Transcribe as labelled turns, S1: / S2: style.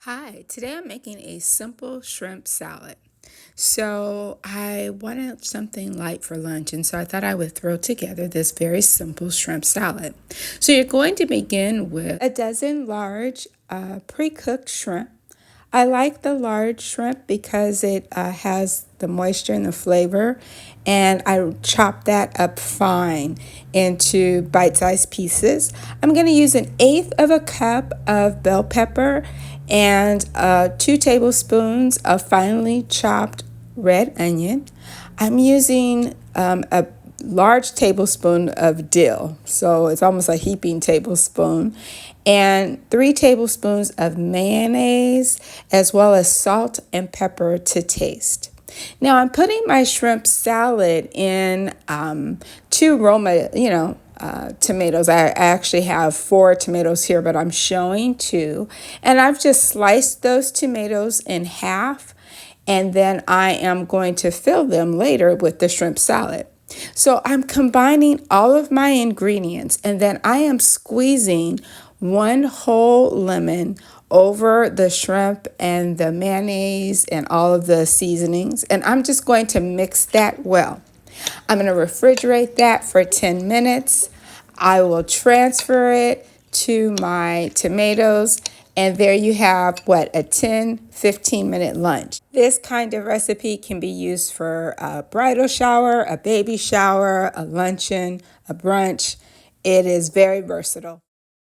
S1: Hi, today I'm making a simple shrimp salad. So I wanted something light for lunch, and so I thought I would throw together this very simple shrimp salad. So you're going to begin with a dozen large pre-cooked shrimp. I like the large shrimp because it has the moisture and the flavor, and I chop that up fine into bite-sized pieces. I'm going to use an eighth of a cup of bell pepper and 2 tablespoons of finely chopped red onion. I'm using a large tablespoon of dill, so it's almost a heaping tablespoon, and 3 tablespoons of mayonnaise, as well as salt and pepper to taste. Now I'm putting my shrimp salad in two Roma, tomatoes. I actually have 4 tomatoes here, but I'm showing 2. And I've just sliced those tomatoes in half, and then I am going to fill them later with the shrimp salad. So I'm combining all of my ingredients, and then I am squeezing 1 whole lemon over the shrimp and the mayonnaise and all of the seasonings, and I'm just going to mix that well. I'm going to refrigerate that for 10 minutes. I will transfer it to my tomatoes, and there you have a 10-15 minute lunch. This kind of recipe can be used for a bridal shower, a baby shower, a luncheon, a brunch. It is very versatile.